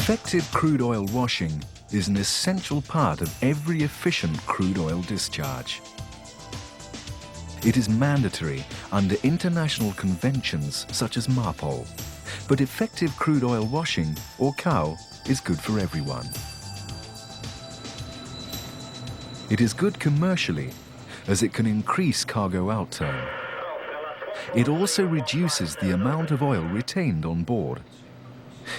Effective crude oil washing is an essential part of every efficient crude oil discharge. It is mandatory under international conventions such as MARPOL, but effective crude oil washing, or COW, is good for everyone. It is good commercially, as it can increase cargo outturn. It also reduces the amount of oil retained on board,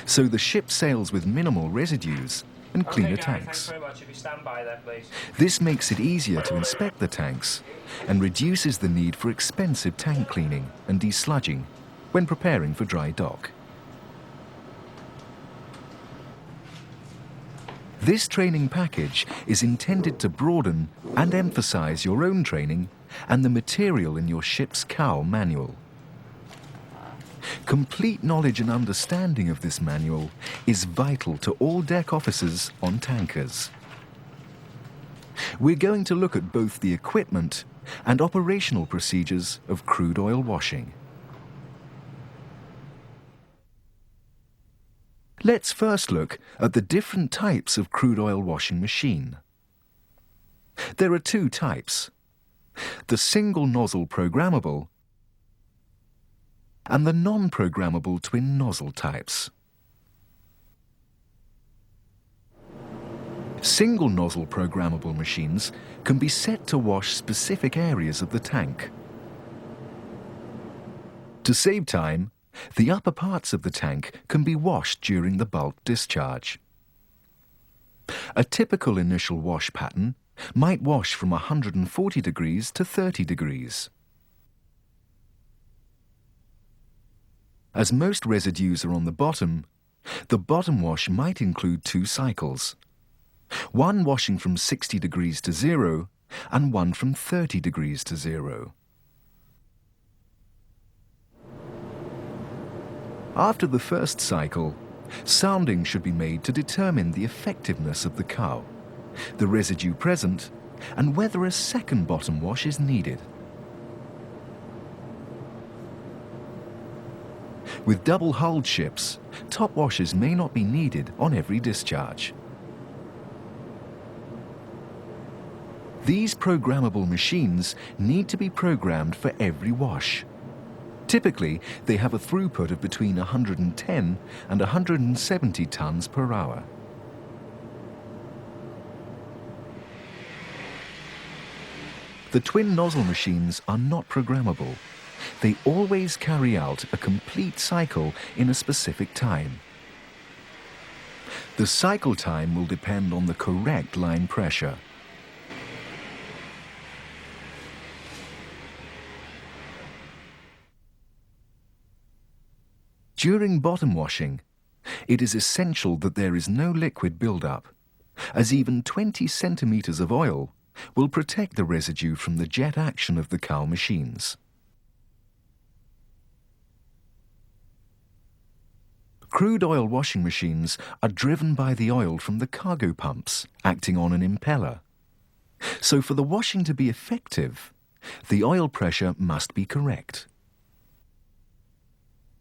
so the ship sails with minimal residues and cleaner tanks. Thanks very much. If you stand by there, please. This makes it easier to inspect the tanks and reduces the need for expensive tank cleaning and desludging when preparing for dry dock. This training package is intended to broaden and emphasize your own training and the material in your ship's COW manual. Complete knowledge and understanding of this manual is vital to all deck officers on tankers. We're going to look at both the equipment and operational procedures of crude oil washing. Let's first look at the different types of crude oil washing machine. There are two types: the single nozzle programmable and the non-programmable twin nozzle types. Single nozzle programmable machines can be set to wash specific areas of the tank. To save time, the upper parts of the tank can be washed during the bulk discharge. A typical initial wash pattern might wash from 140 degrees to 30 degrees. As most residues are on the bottom wash might include two cycles, one washing from 60 degrees to 0 and one from 30 degrees to 0. After the first cycle, sounding should be made to determine the effectiveness of the COW, the residue present, and whether a second bottom wash is needed. With double-hulled ships, top washes may not be needed on every discharge. These programmable machines need to be programmed for every wash. Typically, they have a throughput of between 110 and 170 tons per hour. The twin nozzle machines are not programmable. They always carry out a complete cycle in a specific time. The cycle time will depend on the correct line pressure. During bottom washing, it is essential that there is no liquid buildup, as even 20 centimeters of oil will protect the residue from the jet action of the COW machines. Crude oil washing machines are driven by the oil from the cargo pumps acting on an impeller. So for the washing to be effective, the oil pressure must be correct.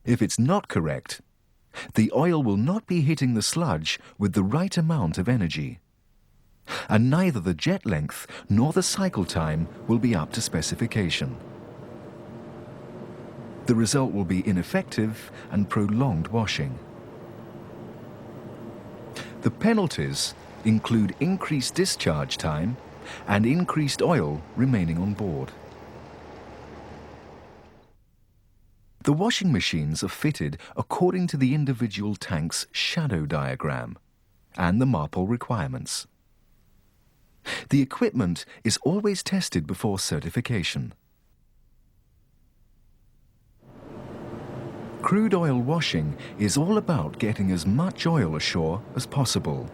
If it's not correct, the oil will not be hitting the sludge with the right amount of energy, and neither the jet length nor the cycle time will be up to specification. The result will be ineffective and prolonged washing. The penalties include increased discharge time and increased oil remaining on board. The washing machines are fitted according to the individual tank's shadow diagram and the MARPOL requirements. The equipment is always tested before certification. Crude oil washing is all about getting as much oil ashore as possible.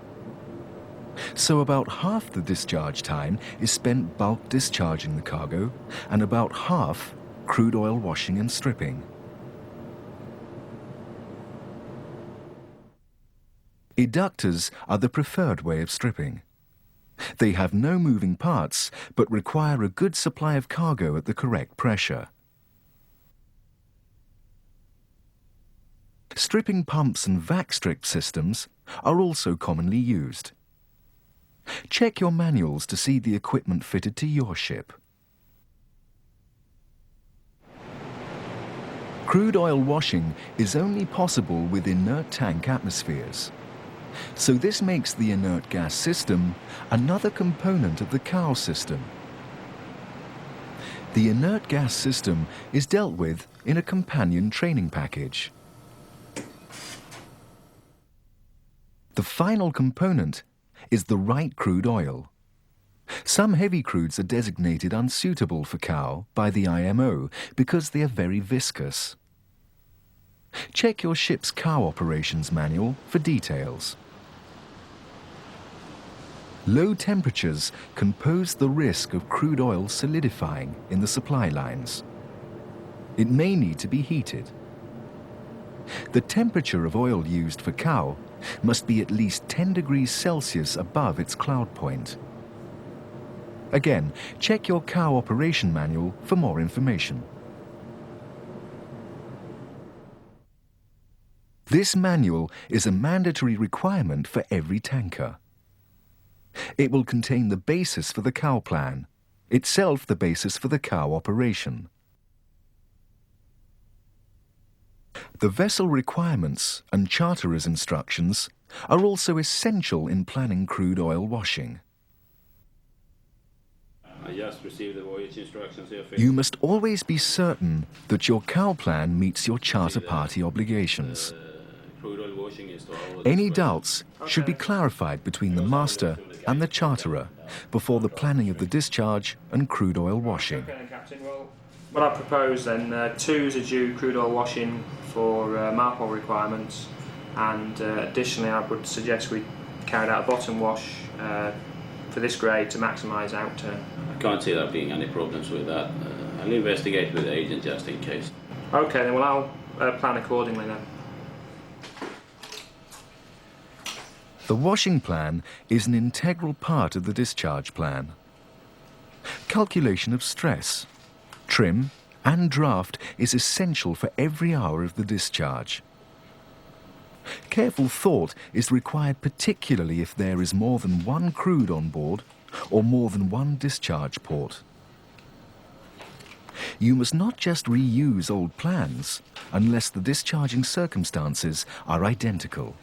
So about half the discharge time is spent bulk discharging the cargo and about half crude oil washing and stripping. Eductors are the preferred way of stripping. They have no moving parts but require a good supply of cargo at the correct pressure. Stripping pumps and vac strip systems are also commonly used. Check your manuals to see the equipment fitted to your ship. Crude oil washing is only possible with inert tank atmospheres. So this makes the inert gas system another component of the cow system. The inert gas system is dealt with in a companion training package. The final component is the right crude oil. Some heavy crudes are designated unsuitable for cow by the IMO because they are very viscous. Check your ship's cow operations manual for details. Low temperatures can pose the risk of crude oil solidifying in the supply lines. It may need to be heated. The temperature of oil used for cow must be at least 10 degrees Celsius above its cloud point. Again, check your cow operation manual for more information. This manual is a mandatory requirement for every tanker. It will contain the basis for the cow plan, itself the basis for the cow operation. The vessel requirements and charterer's instructions are also essential in planning crude oil washing. I just received the voyage instructions here. You must always be certain that your cow plan meets your charter party obligations. Crude oil washing is to all Any doubts should be clarified between the master and the charterer before the planning of the discharge and crude oil washing. Okay then, Captain. Well, what I propose then, 2s are due crude oil washing for MARPOL requirements, and additionally I would suggest we carried out a bottom wash for this grade to maximise outturn. I can't see there being any problems with that. I'll investigate with the agent just in case. Okay then, well I'll plan accordingly then. The washing plan is an integral part of the discharge plan. Calculation of stress, trim and draft is essential for every hour of the discharge. Careful thought is required, particularly if there is more than one crude on board or more than one discharge port. You must not just reuse old plans unless the discharging circumstances are identical.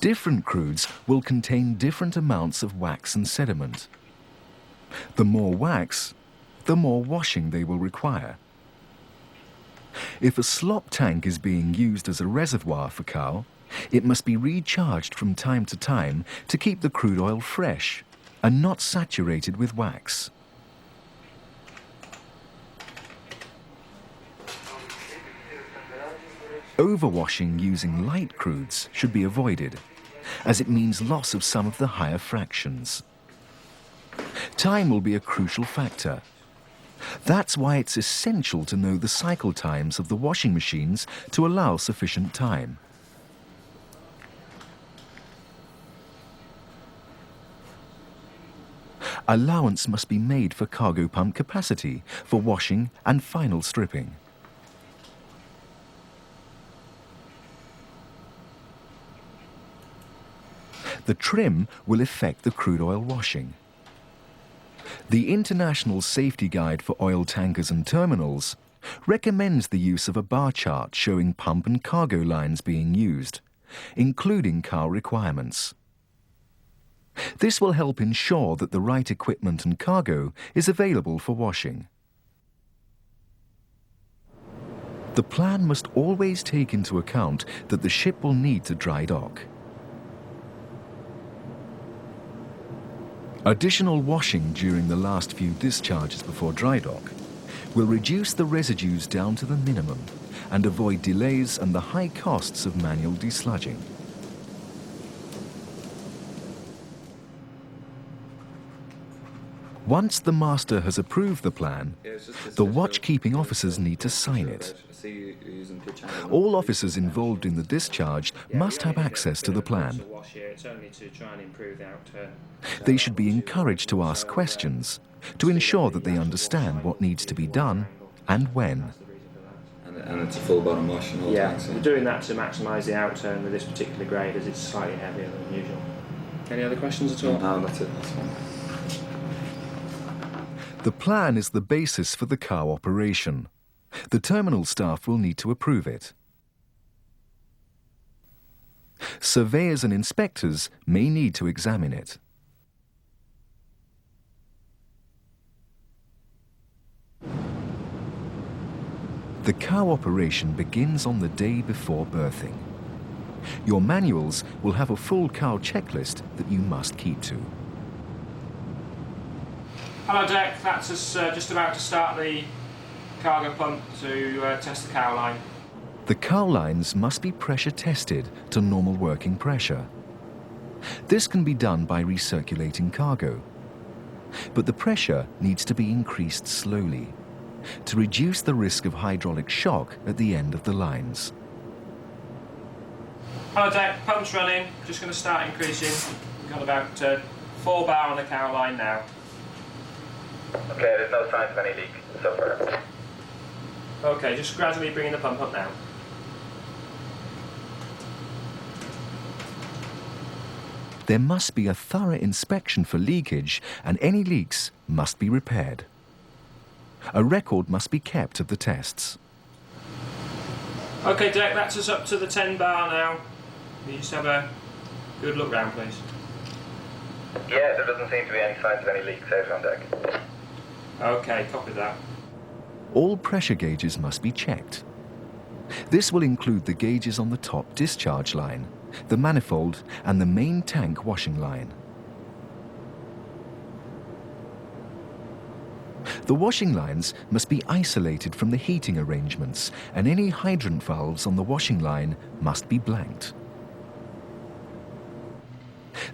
Different crudes will contain different amounts of wax and sediment. The more wax, the more washing they will require. If a slop tank is being used as a reservoir for cow, it must be recharged from time to time to keep the crude oil fresh and not saturated with wax. Overwashing using light crudes should be avoided, as it means loss of some of the higher fractions. Time will be a crucial factor. That's why it's essential to know the cycle times of the washing machines to allow sufficient time. Allowance must be made for cargo pump capacity for washing and final stripping. The trim will affect the crude oil washing. The International Safety Guide for Oil Tankers and Terminals recommends the use of a bar chart showing pump and cargo lines being used, including cow requirements. This will help ensure that the right equipment and cargo is available for washing. The plan must always take into account that the ship will need to dry dock. Additional washing during the last few discharges before dry dock will reduce the residues down to the minimum and avoid delays and the high costs of manual desludging. Once the master has approved the plan, the watch-keeping officers need to sign it. All officers involved in the discharge must have access to the plan. They should be encouraged to ask questions to ensure that they understand what needs to be done and when. And it's a full bottom wash in all Yeah, tanks. we're doing that to maximise the outturn with this particular grade as it's slightly heavier than usual. Any other questions at all? No, that's it. That's fine. The plan is the basis for the cow operation. The terminal staff will need to approve it. Surveyors and inspectors may need to examine it. The cow operation begins on the day before birthing. Your manuals will have a full cow checklist that you must keep to. Hello Deck, that's us just about to start the cargo pump to test the cow line. The cow lines must be pressure tested to normal working pressure. This can be done by recirculating cargo. But the pressure needs to be increased slowly to reduce the risk of hydraulic shock at the end of the lines. Hello Deck, pump's running, just going to start increasing. We've got about 4 bar on the cow line now. Okay, there's no signs of any leak so far. Okay, just gradually bringing the pump up now. There must be a thorough inspection for leakage, and any leaks must be repaired. A record must be kept of the tests. Okay Deck, that's us up to the 10 bar now. You just have a good look round please. Yeah, there doesn't seem to be any signs of any leaks out on deck. Okay, copy that. All pressure gauges must be checked. This will include the gauges on the top discharge line, the manifold and the main tank washing line. The washing lines must be isolated from the heating arrangements, and any hydrant valves on the washing line must be blanked.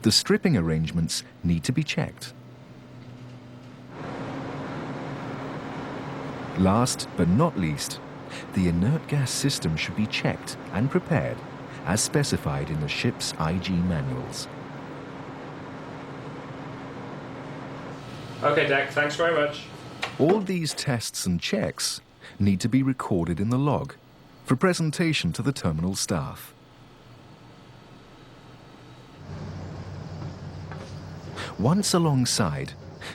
The stripping arrangements need to be checked. Last but not least, the inert gas system should be checked and prepared as specified in the ship's IG manuals. Okay Deck, thanks very much. All these tests and checks need to be recorded in the log for presentation to the terminal staff. Once alongside,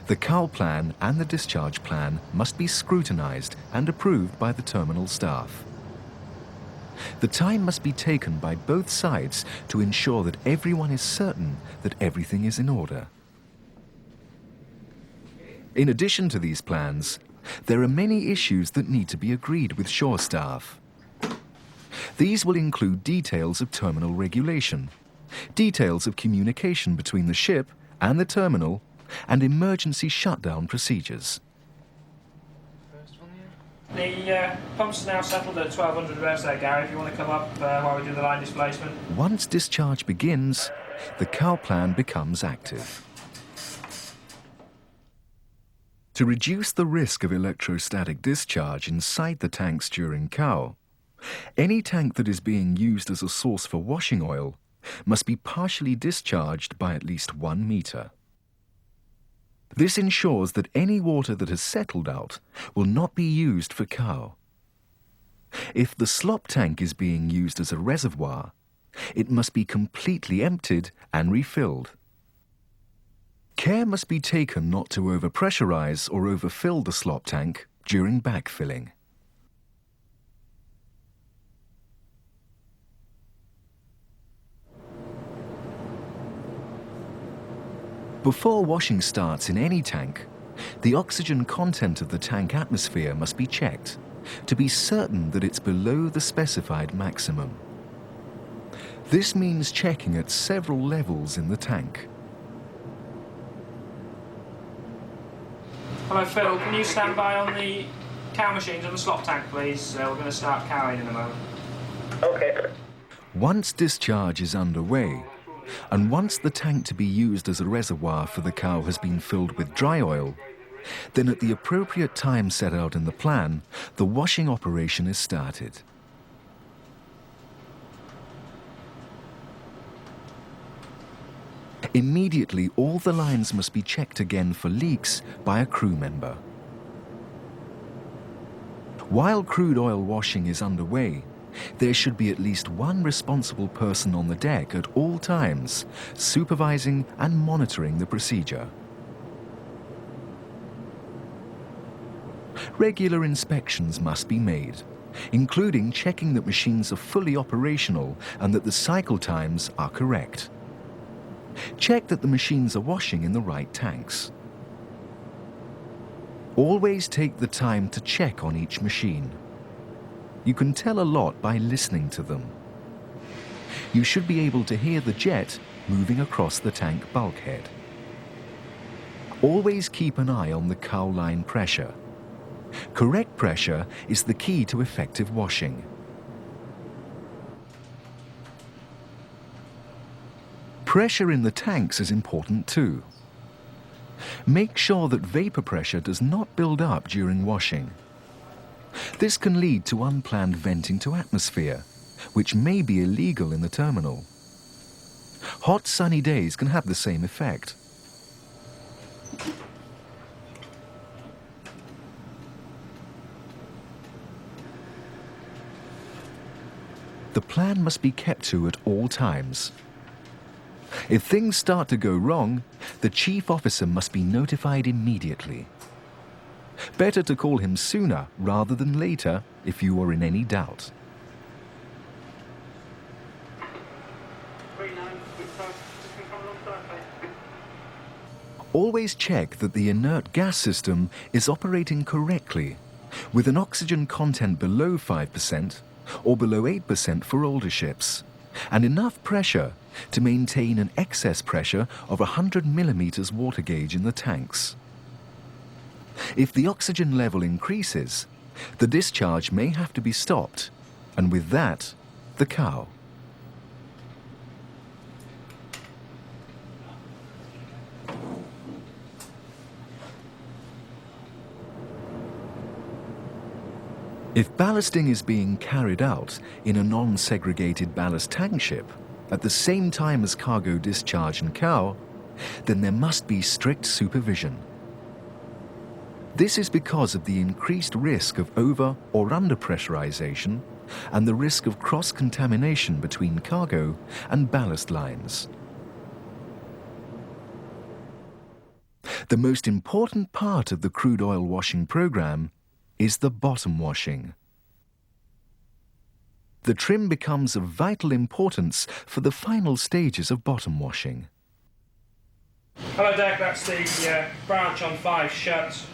the cow plan and the discharge plan must be scrutinized and approved by the terminal staff. The time must be taken by both sides to ensure that everyone is certain that everything is in order. In addition to these plans, there are many issues that need to be agreed with shore staff. These will include details of terminal regulation, details of communication between the ship and the terminal, and emergency shutdown procedures. The pumps are now settled at 1200 revs there, Gary, if you want to come up while we do the line displacement. Once discharge begins, the cow plan becomes active. To reduce the risk of electrostatic discharge inside the tanks during cow, any tank that is being used as a source for washing oil must be partially discharged by at least 1 meter. This ensures that any water that has settled out will not be used for cow. If the slop tank is being used as a reservoir, it must be completely emptied and refilled. Care must be taken not to overpressurize or overfill the slop tank during backfilling. Before washing starts in any tank, the oxygen content of the tank atmosphere must be checked to be certain that it's below the specified maximum. This means checking at several levels in the tank. Hello Phil, can you stand by on the cow machines on the slop tank please? We're going to start cowing in a moment. Okay. Once discharge is underway, and once the tank to be used as a reservoir for the cow has been filled with dry oil, then at the appropriate time set out in the plan, the washing operation is started. Immediately, all the lines must be checked again for leaks by a crew member. While crude oil washing is underway, there should be at least one responsible person on the deck at all times, supervising and monitoring the procedure. Regular inspections must be made, including checking that machines are fully operational and that the cycle times are correct. Check that the machines are washing in the right tanks. Always take the time to check on each machine. You can tell a lot by listening to them. You should be able to hear the jet moving across the tank bulkhead. Always keep an eye on the cowl line pressure. Correct pressure is the key to effective washing. Pressure in the tanks is important too. Make sure that vapor pressure does not build up during washing. This can lead to unplanned venting to atmosphere, which may be illegal in the terminal. Hot sunny days can have the same effect. The plan must be kept to at all times. If things start to go wrong, the chief officer must be notified immediately. Better to call him sooner rather than later if you are in any doubt. Always check that the inert gas system is operating correctly, with an oxygen content below 5% or below 8% for older ships, and enough pressure to maintain an excess pressure of 100 millimeters water gauge in the tanks. If the oxygen level increases, the discharge may have to be stopped, and with that, the cow. If ballasting is being carried out in a non-segregated ballast tank ship at the same time as cargo discharge and cow, then there must be strict supervision. This is because of the increased risk of over or under pressurization and the risk of cross-contamination between cargo and ballast lines. The most important part of the crude oil washing program is the bottom washing. The trim becomes of vital importance for the final stages of bottom washing. Hello Deck, that's the branch on 5 shut.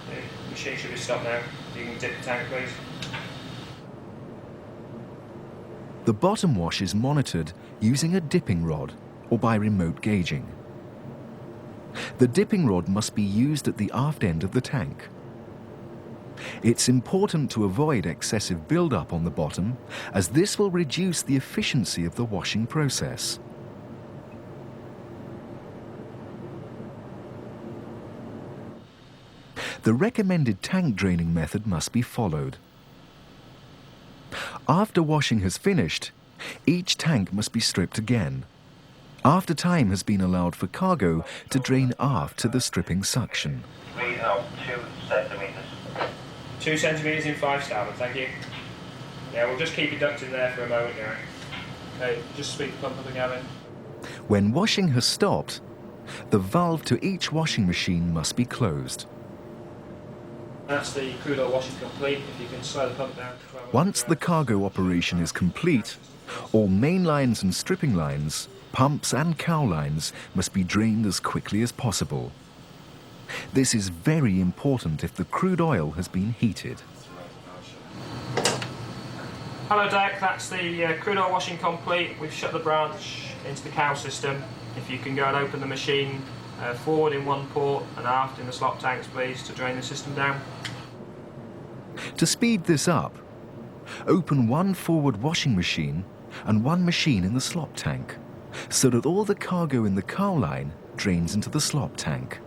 The machine should be stopped now. You can dip the tank please. The bottom wash is monitored using a dipping rod or by remote gauging. The dipping rod must be used at the aft end of the tank. It's important to avoid excessive build-up on the bottom, as this will reduce the efficiency of the washing process. The recommended tank draining method must be followed. After washing has finished, each tank must be stripped again, after time has been allowed for cargo to drain aft to the stripping suction. 2 centimetres. 2 centimetres in 5 starboard, thank you. Yeah, we'll just keep it ducked in there for a moment, Gary. Okay, just speak the pump up again. When washing has stopped, the valve to each washing machine must be closed. That's the crude oil washing complete. If you can slow the pump down. Once the cargo operation is complete, all main lines and stripping lines, pumps and cow lines must be drained as quickly as possible. This is very important if the crude oil has been heated. Hello Deck, that's the crude oil washing complete. We've shut the branch into the cow system. If you can go and open the machine forward in one port and aft in the slop tanks please to drain the system down. To speed this up, open one forward washing machine and one machine in the slop tank, so that all the cargo in the cow line drains into the slop tank.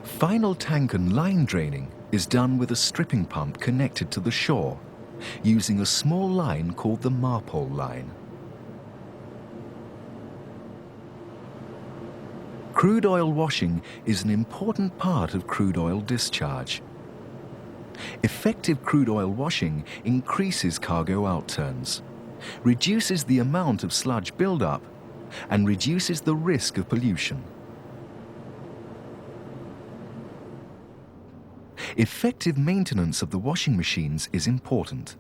Final tank and line draining is done with a stripping pump connected to the shore, using a small line called the Marpole line. Crude oil washing is an important part of crude oil discharge. Effective crude oil washing increases cargo outturns, reduces the amount of sludge buildup, and reduces the risk of pollution. Effective maintenance of the washing machines is important.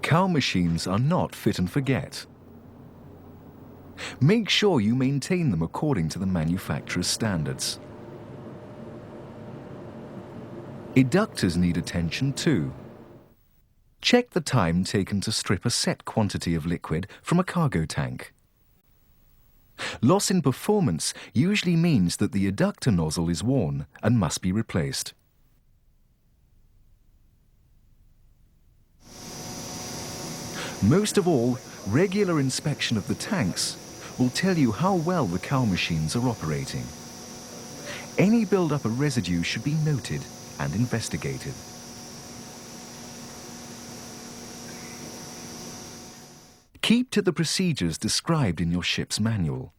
Cow machines are not fit and forget. Make sure you maintain them according to the manufacturer's standards. Eductors need attention too. Check the time taken to strip a set quantity of liquid from a cargo tank. Loss in performance usually means that the eductor nozzle is worn and must be replaced. Most of all, regular inspection of the tanks will tell you how well the cow machines are operating. Any build-up of residue should be noted and investigated. Keep to the procedures described in your ship's manual.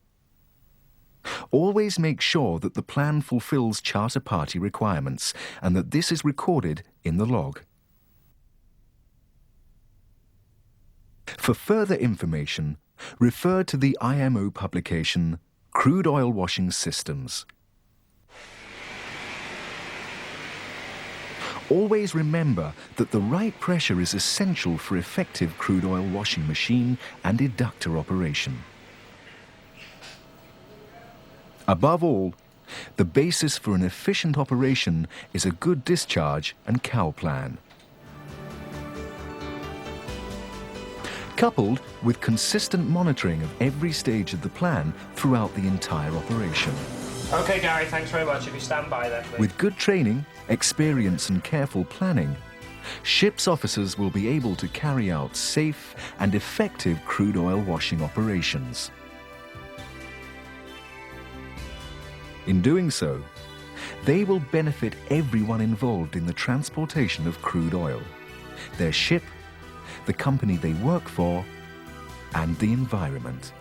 Always make sure that the plan fulfills charter party requirements and that this is recorded in the log. For further information, refer to the IMO publication, Crude Oil Washing Systems. Always remember that the right pressure is essential for effective crude oil washing machine and eductor operation. Above all, the basis for an efficient operation is a good discharge and cow plan, coupled with consistent monitoring of every stage of the plan throughout the entire operation. Okay, Gary, thanks very much. If you stand by there, please. With good training, experience and careful planning, ship's officers will be able to carry out safe and effective crude oil washing operations. In doing so, they will benefit everyone involved in the transportation of crude oil, their ship, the company they work for, and the environment.